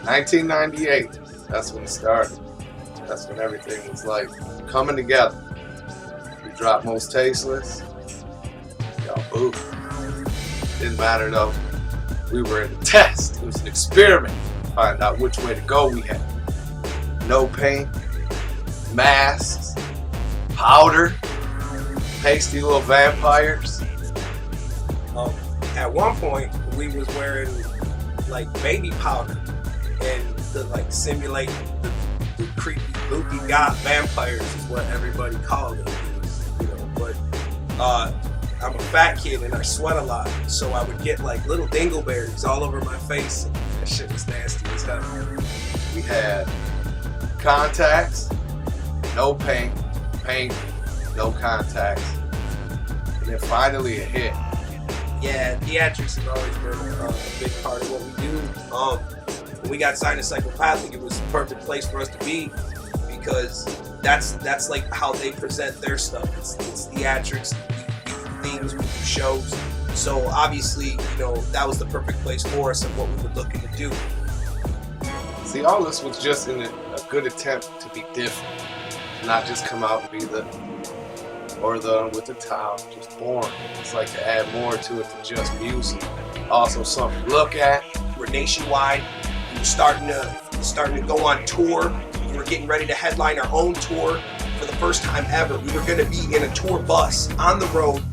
1998. That's when it started. That's when everything was like coming together. We dropped Most Tasteless. Y'all boo. Didn't matter though. We were in a test. It was an experiment to find out which way to go. We had no paint, masks, powder, pasty little vampires. At one point, we was wearing like baby powder and to like simulate the creepy, loopy god vampires is what everybody called it. You know, but I'm a fat kid and I sweat a lot, so I would get like little dingleberries all over my face. And that shit was nasty as hell. We had contacts, no paint, no contacts, and then finally it hit. Yeah, theatrics has always been a big part of what we do. When we got signed to Psychopathic, it was the perfect place for us to be because that's like how they present their stuff. It's theatrics, we do themes, we do shows. So obviously, you know, that was the perfect place for us and what we were looking to do. See, all this was just in a good attempt to be different, not just come out and be the with the top, just boring. It's like to add more to it than just music. Also something to look at. We're nationwide. We were starting to go on tour. We were getting ready to headline our own tour for the first time ever. We were going to be in a tour bus on the road,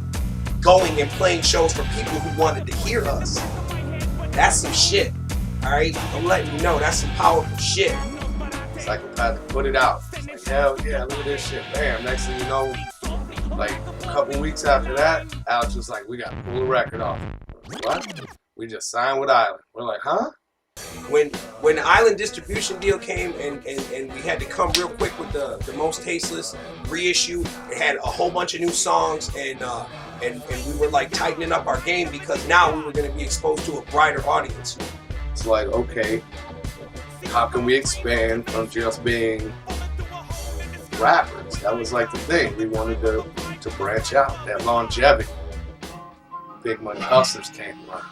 going and playing shows for people who wanted to hear us. That's some shit. All right, I'm letting you know that's some powerful shit. Psychopathic put it out. It's like, hell yeah, look at this shit. Bam. Next thing you know, like a couple weeks after that, Alex was like, we got to pull the record off. What? We just signed with Island. We're like, huh? When the Island distribution deal came and we had to come real quick with the Most Tasteless reissue, it had a whole bunch of new songs and we were like tightening up our game because now we were going to be exposed to a brighter audience. It's like, okay, how can we expand from just being rappers? That was like the thing. We wanted to branch out, that longevity. Big Money Hustlers came around.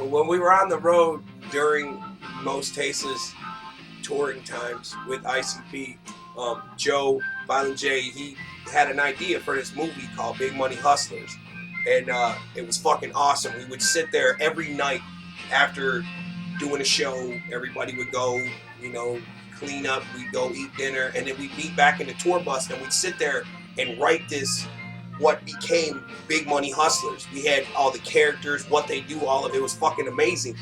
When we were on the road during Most Tasteless touring times with ICP, Joe, Violent J, he had an idea for this movie called Big Money Hustlers. And it was fucking awesome. We would sit there every night after doing a show. Everybody would go, you know, clean up, we'd go eat dinner, and then we'd meet back in the tour bus and we'd sit there and write this, what became Big Money Hustlers. We had all the characters, what they do, all of it was fucking amazing.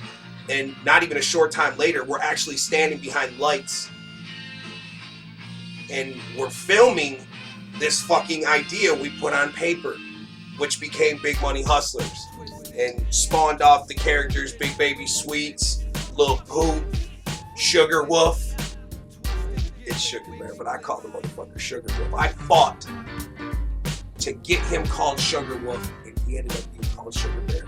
And not even a short time later, we're actually standing behind lights and we're filming this fucking idea we put on paper, which became Big Money Hustlers and spawned off the characters Big Baby Sweets, Lil Poop, Sugar Wolf. It's Sugar Bear, but I call the motherfucker Sugar Wolf. I fought to get him called Sugar Wolf, and he ended up being called Sugar Bear.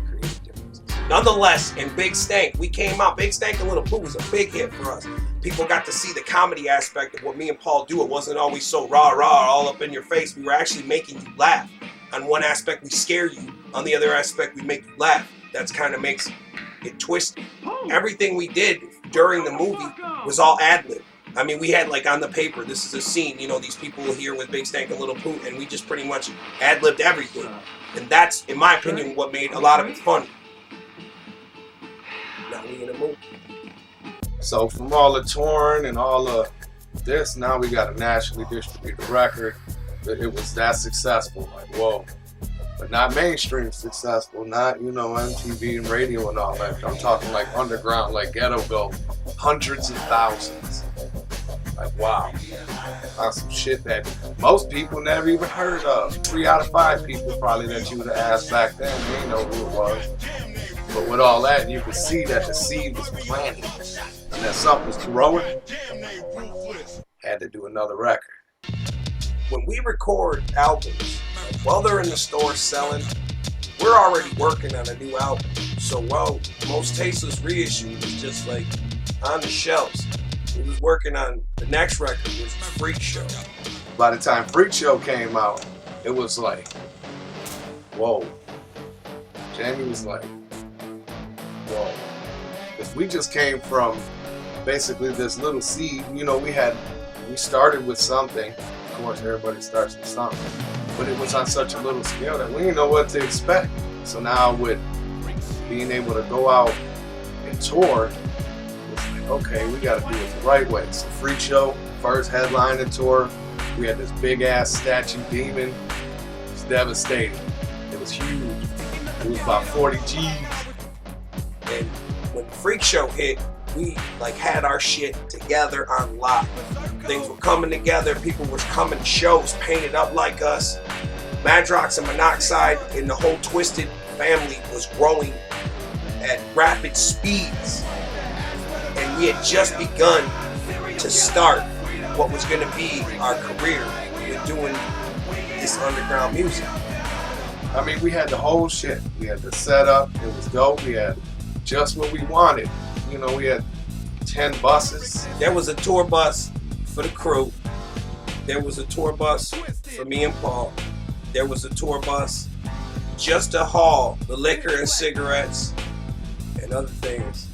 Creative differences. Nonetheless, in Big Stank, we came out. Big Stank and Lil Poop was a big hit for us. People got to see the comedy aspect of what me and Paul do. It wasn't always so rah-rah, all up in your face. We were actually making you laugh. On one aspect, we scare you. On the other aspect, we make you laugh. That's kind of makes it twisted. Everything we did during the movie was all ad-lib. I mean, we had like on the paper, this is a scene, you know, these people here with Big Stank and Lil Poop, and we just pretty much ad-libbed everything. And that's, in my opinion, what made a lot of it funny. Now we in a movie. So from all the touring and all of this, now we got a nationally distributed record. It was that successful, like whoa. But not mainstream successful, not, you know, MTV and radio and all that. I'm talking like underground, like Ghetto Go, hundreds of thousands. Like wow, that's some shit that most people never even heard of. 3 out of 5 people probably that you would have asked back then, they didn't know who it was. But with all that, you could see that the seed was planted and that something was growing. Had to do another record. When we record albums, while they're in the store selling, we're already working on a new album. So while Most Tasteless reissue was just like on the shelves, we was working on the next record, which was Freak Show. By the time Freak Show came out, it was like, whoa. Jamie was like, Because we just came from basically this little seed. You know, we started with something. Of course, everybody starts with something. But it was on such a little scale that we didn't know what to expect. So now with being able to go out and tour, it's like, okay, we got to do it the right way. So Freak Show, first headlining tour, we had this big ass statue demon. It was devastating. It was huge. It was about 40 G's. And when Freak Show hit, we like had our shit together on lock. Things were coming together. People were coming to shows painted up like us. Madrox and Monoxide and the whole Twiztid family was growing at rapid speeds. And we had just begun to start what was going to be our career with doing this underground music. I mean, we had the whole shit. We had the setup. It was dope. We had just what we wanted. You know, we had 10 buses. There was a tour bus for the crew. There was a tour bus for me and Paul. There was a tour bus just to haul the liquor and cigarettes and other things.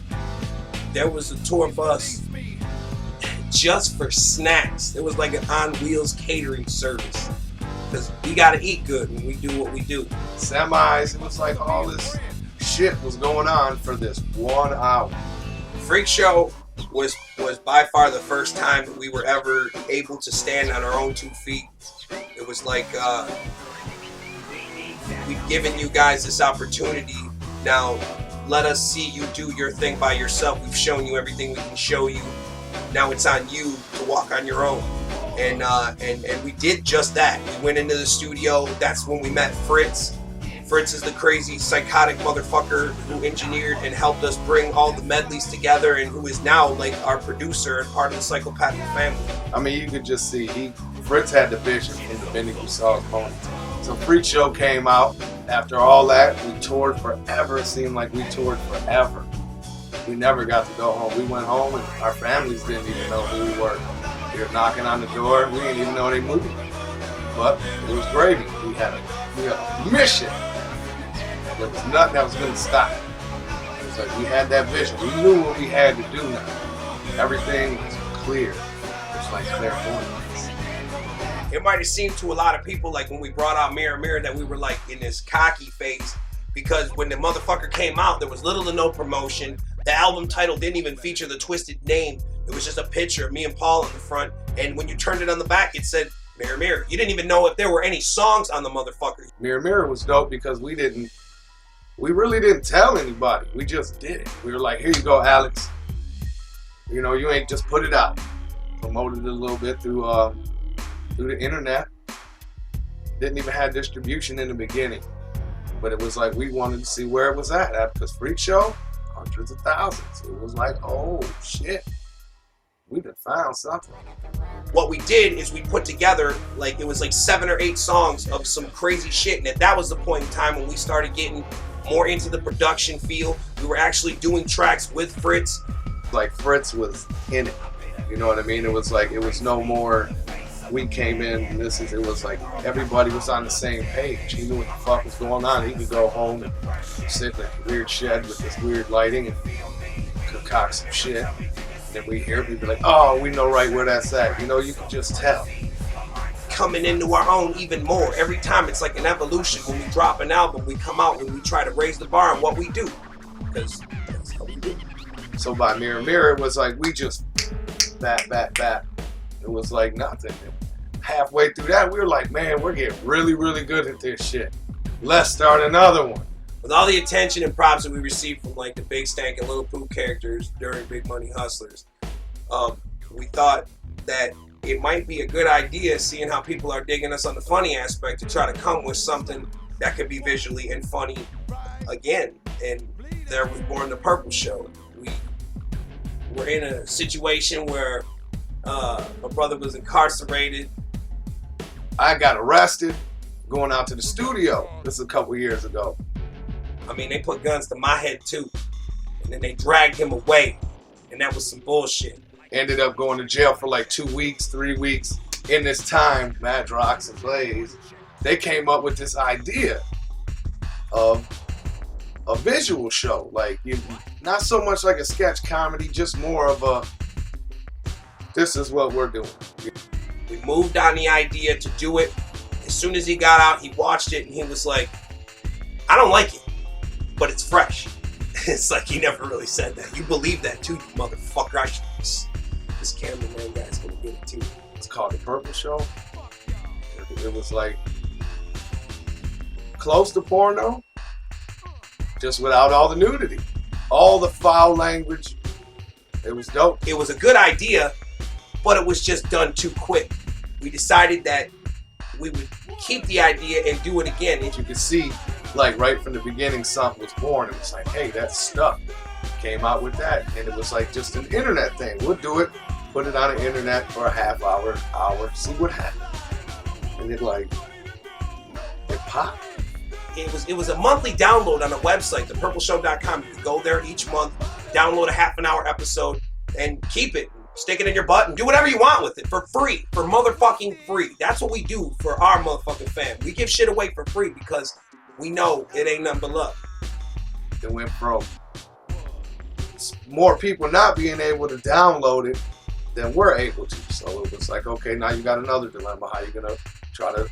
There was a tour bus just for snacks. It was like an on wheels catering service. Because we gotta eat good when we do what we do. Semis, it was like all this shit was going on for this 1 hour. Freak Show was by far the first time that we were ever able to stand on our own 2 feet. It was like we've given you guys this opportunity. Now let us see you do your thing by yourself. We've shown you everything we can show you. Now it's on you to walk on your own. And we did just that. We went into the studio. That's when we met Fritz. Fritz is the crazy, psychotic motherfucker who engineered and helped us bring all the medleys together and who is now like our producer and part of the Psychopathic family. I mean, you could just see, Fritz had the vision from the minute you saw his ponytail. So Freak Show came out. After all that, we toured forever. It seemed like we toured forever. We never got to go home. We went home and our families didn't even know who we were. We were knocking on the door. We didn't even know they moved. But it was gravy. We had a mission. There was nothing that was going to stop it. It was like we had that vision. We knew what we had to do now. Everything was clear. It was like clairvoyance. It might have seemed to a lot of people like when we brought out Mirror Mirror that we were like in this cocky phase because when the motherfucker came out, there was little to no promotion. The album title didn't even feature the Twiztid name. It was just a picture of me and Paul in the front. And when you turned it on the back, it said Mirror Mirror. You didn't even know if there were any songs on the motherfucker. Mirror Mirror was dope because we really didn't tell anybody. We just did it. We were like, here you go, Alex. You know, you ain't just put it out. Promoted it a little bit through the internet. Didn't even have distribution in the beginning. But it was like we wanted to see where it was at because Freak Show, hundreds of thousands. It was like, oh shit, we done found something. What we did is we put together like it was like 7 or 8 songs of some crazy shit, and that was the point in time when we started getting more into the production feel. We were actually doing tracks with Fritz. Like Fritz was in it. You know what I mean? It was like it was no more. We came in and it was like everybody was on the same page. He knew what the fuck was going on. He could go home and sit in a weird shed with this weird lighting and concoct some shit. And then we hear people like, oh, we know right where that's at. You know, you can just tell. Coming into our own even more. Every time it's like an evolution. When we drop an album, we come out and we try to raise the bar on what we do. Because that's how we do. So by Mirror Mirror, it was like we just bat. It was like nothing. Halfway through that, we were like, man, we're getting really, really good at this shit. Let's start another one. With all the attention and props that we received from like the Big Stank and Little Pooh characters during Big Money Hustlers, we thought that it might be a good idea, seeing how people are digging us on the funny aspect, to try to come with something that could be visually and funny again. And there was born the Purple Show. We were in a situation where my brother was incarcerated. I got arrested going out to the studio. This is a couple years ago. I mean, they put guns to my head too. And then they dragged him away. And that was some bullshit. Ended up going to jail for like 2 weeks, 3 weeks. In this time, Madrox and Blaze, they came up with this idea of a visual show, like not so much like a sketch comedy, just more of a this is what we're doing. We moved on the idea to do it. As soon as he got out, he watched it and he was like, I don't like it, but it's fresh. It's like he never really said that. You believe that too, you motherfucker. This cameraman guy's gonna get it too. It's called The Purple Show. It was like close to porno, just without all the nudity, all the foul language. It was dope. It was a good idea, but it was just done too quick. We decided that we would keep the idea and do it again. You could see, like right from the beginning, something was born. It was like, hey, that's stuff. Came out with that, and it was like just an internet thing. We'll do it, put it on the internet for a half hour, see what happens. And it popped. It was a monthly download on a website, thepurpleshow.com. You could go there each month, download a half-an-hour episode, and keep it. Stick it in your butt and do whatever you want with it for free, for motherfucking free. That's what we do for our motherfucking fan. We give shit away for free because we know it ain't nothing but love. It went from more people not being able to download it than we're able to. So it was like, okay, now you got another dilemma. How you gonna try to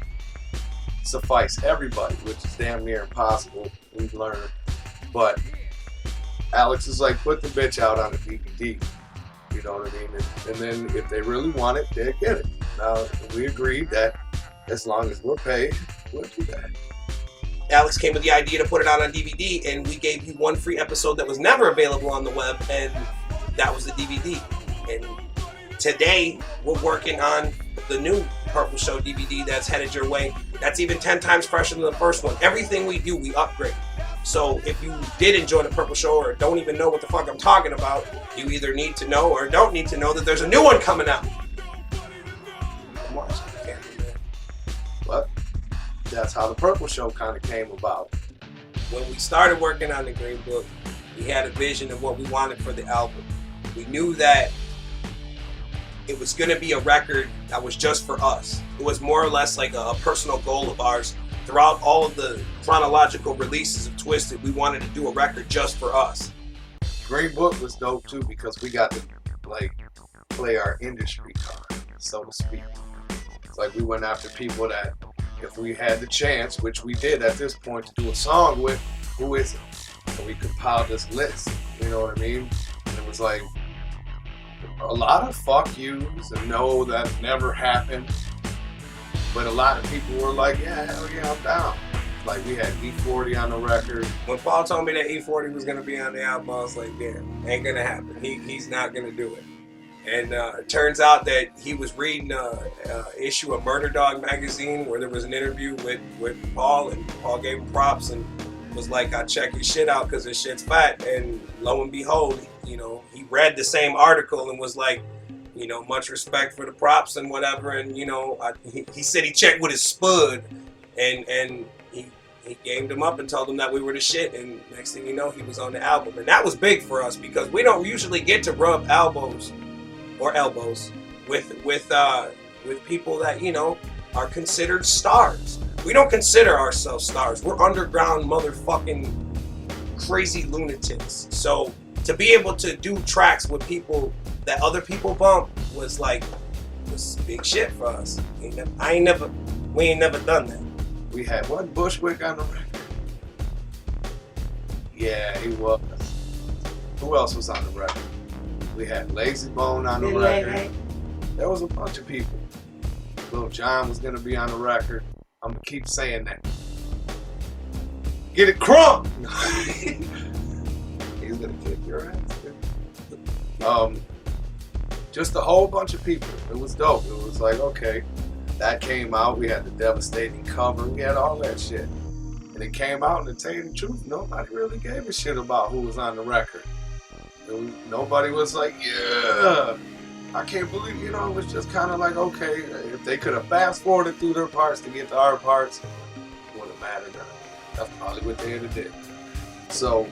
suffice everybody, which is damn near impossible. We've learned. But Alex is like, put the bitch out on a DVD. You know what I mean? And then if they really want it, they'll get it. Now, we agreed that as long as we're paid, we'll do that. Alex came with the idea to put it out on DVD, and we gave you one free episode that was never available on the web, and that was the DVD. And today, we're working on the new Purple Show DVD that's headed your way. That's even 10 times fresher than the first one. Everything we do, we upgrade. So if you did enjoy the Purple Show or don't even know what the fuck I'm talking about, you either need to know or don't need to know that there's a new one coming out. But that's how the Purple Show kind of came about. When we started working on the Green Book, we had a vision of what we wanted for the album. We knew that it was going to be a record that was just for us. It was more or less like a personal goal of ours. Throughout all of the chronological releases of Twiztid, we wanted to do a record just for us. Green Book was dope too because we got to like play our industry card, so to speak. It's like we went after people that if we had the chance, which we did at this point, to do a song with, who is it? So we compiled this list, you know what I mean? And it was like a lot of fuck yous and no, that never happened. But a lot of people were like, yeah, hell yeah, I'm down. Like we had E40 on the record. When Paul told me that E40 was gonna be on the album, I was like, damn, ain't gonna happen. He's not gonna do it. And it turns out that he was reading an issue of Murder Dog magazine where there was an interview with Paul, and Paul gave him props and was like, I check your shit out because this shit's fat. And lo and behold, you know, he read the same article and was like, you know, much respect for the props and whatever. And, you know, he said he checked with his spud and he gamed him up and told him that we were the shit. And next thing you know, he was on the album. And that was big for us because we don't usually get to rub elbows with people that, you know, are considered stars. We don't consider ourselves stars. We're underground motherfucking crazy lunatics. So to be able to do tracks with people that other people bump was big shit for us. We ain't never done that. We had one Bushwick on the record. Yeah, he was. Who else was on the record? We had Lazy Bone on the record. There was a bunch of people. Lil Jon was gonna be on the record. I'm gonna keep saying that. Get it crunk! He's gonna kick your ass. Just a whole bunch of people. It was dope. It was like, okay, that came out. We had the Devastating cover. We had all that shit. And it came out, and to tell you the truth, nobody really gave a shit about who was on the record. Nobody was like, yeah. I can't believe, you know, it was just kind of like, okay, if they could have fast forwarded through their parts to get to our parts, it wouldn't have mattered. That's probably what they had to do. So,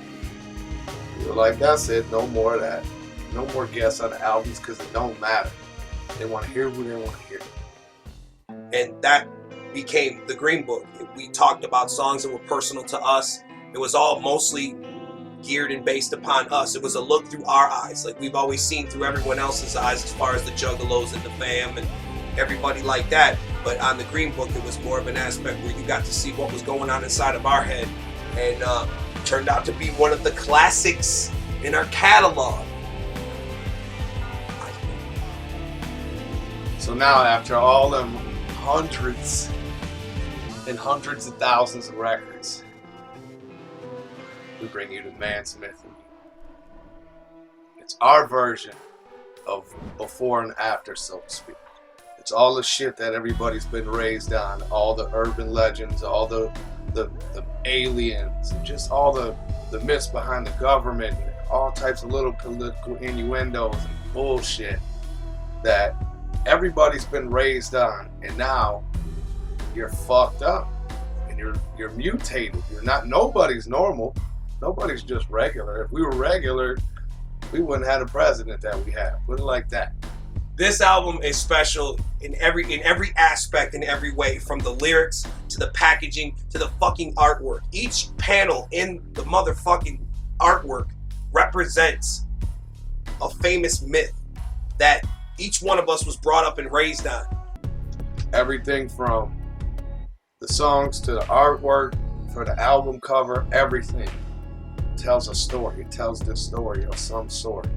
we were like, that's it, no more of that. No more guests on the albums because it don't matter. They want to hear who they want to hear. And that became the Green Book. We talked about songs that were personal to us, It was all mostly geared and based upon us. It was a look through our eyes, like we've always seen through everyone else's eyes, as far as the Juggalos and the fam and everybody like that. But on the Green Book, it was more of an aspect where you got to see what was going on inside of our head, and turned out to be one of the classics in our catalog. So now, after all them hundreds and hundreds of thousands of records, we bring you to Man Smith. It's our version of before and after, so to speak. It's all the shit that everybody's been raised on, all the urban legends, all the aliens, just all the myths behind the government, all types of little political innuendos and bullshit that everybody's been raised on, and now you're fucked up and you're mutated. Nobody's normal. Nobody's just regular. If we were regular, we wouldn't have the president that we have. Put it like that. This album is special in every aspect, in every way, from the lyrics to the packaging to the fucking artwork. Each panel in the motherfucking artwork represents a famous myth that each one of us was brought up and raised on. Everything from the songs to the artwork, for the album cover, everything tells a story. It tells this story of some sort.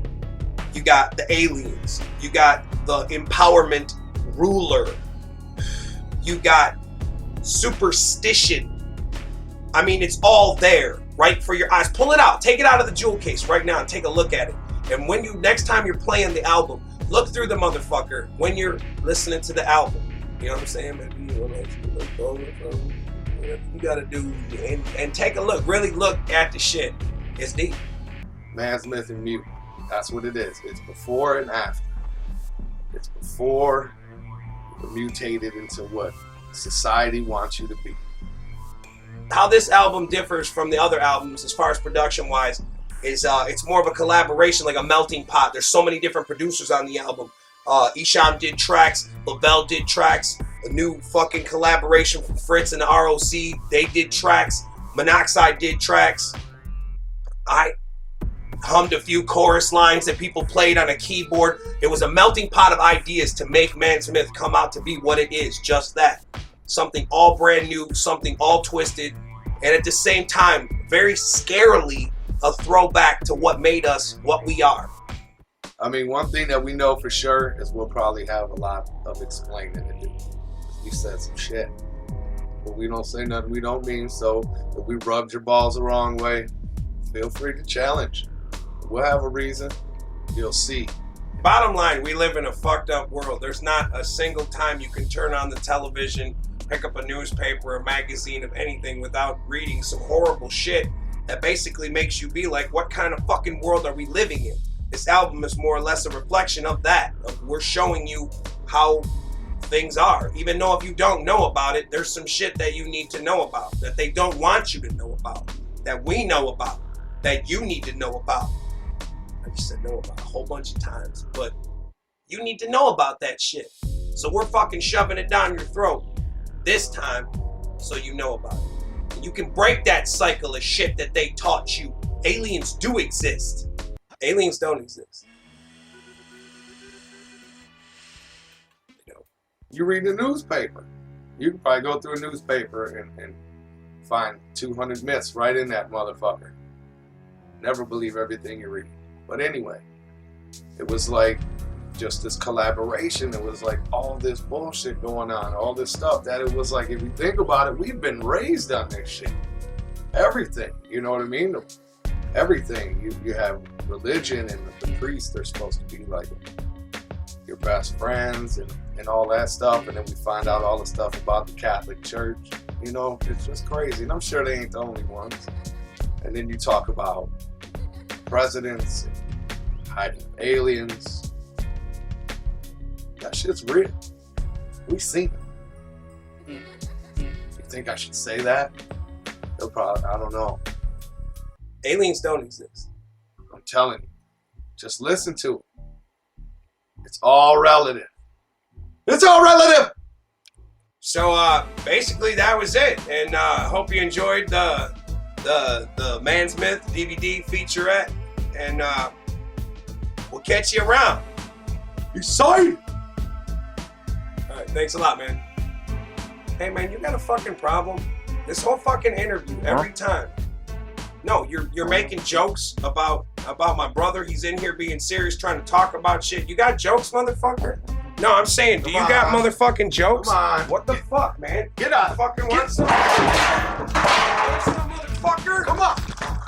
You got the aliens. You got the empowerment ruler. You got superstition. I mean, it's all there, right for your eyes. Pull it out. Take it out of the jewel case right now and take a look at it. And when next time you're playing the album, look through the motherfucker when you're listening to the album. You know what I'm saying? Maybe you gotta do and take a look. Really look at the shit. It's deep. Man Smith and Mute. That's what it is. It's before and after. It's before you're mutated into what society wants you to be. How this album differs from the other albums as far as production wise is it's more of a collaboration, like a melting pot. There's so many different producers on the album. Isham did tracks, Lavelle did tracks, a new fucking collaboration from Fritz and the ROC. They did tracks. Monoxide did tracks. I hummed a few chorus lines that people played on a keyboard. It was a melting pot of ideas to make Man Smith come out to be what it is, just that. Something all brand new, something all twisted, and at the same time, very scarily a throwback to what made us what we are. I mean, one thing that we know for sure is we'll probably have a lot of explaining to do. We said some shit, but we don't say nothing we don't mean, so if we rubbed your balls the wrong way, feel free to challenge. We'll have a reason. You'll see. Bottom line, we live in a fucked up world. There's not a single time you can turn on the television, pick up a newspaper, a magazine of anything without reading some horrible shit that basically makes you be like, what kind of fucking world are we living in? This album is more or less a reflection of that. We're showing you how things are. Even though if you don't know about it, there's some shit that you need to know about, that they don't want you to know about, that we know about, that you need to know about. I just said know about a whole bunch of times, but you need to know about that shit. So we're fucking shoving it down your throat this time so you know about it. And you can break that cycle of shit that they taught you. Aliens do exist. Aliens don't exist. You read the newspaper. You can probably go through a newspaper and find 200 myths right in that motherfucker. Never believe everything you read. But anyway, it was like just this collaboration. It was like all this bullshit going on, all this stuff that it was like, if you think about it, we've been raised on this shit. Everything, you know what I mean? Everything. You have religion, and the priests, they're supposed to be like your best friends and all that stuff. And then we find out all the stuff about the Catholic Church. You know, it's just crazy. And I'm sure they ain't the only ones. And then you talk about presidents, hiding aliens. That shit's real. We've seen it. You think I should say that? They'll probably, I don't know. Aliens don't exist. I'm telling you. Just listen to it. It's all relative. It's all relative! So basically that was it. And hope you enjoyed the the Man's Myth DVD featurette, and we'll catch you around. Excited. All right, thanks a lot, man. Hey, man, you got a fucking problem? This whole fucking interview, every time. No, you're making jokes about my brother. He's in here being serious, trying to talk about shit. You got jokes, motherfucker? No, I'm saying, do you got motherfucking jokes? Come on. What the fuck, man? Get out. Fucking want some? Want some, motherfucker? Come on.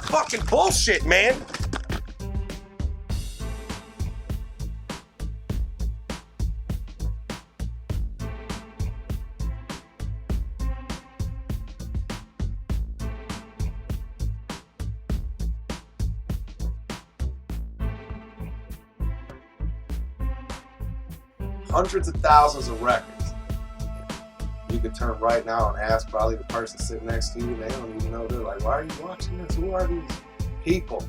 Fucking bullshit, man. Hundreds of thousands of records. You could turn right now and ask probably the person sitting next to you, and they don't even know. They're like, why are you watching this? Who are these people?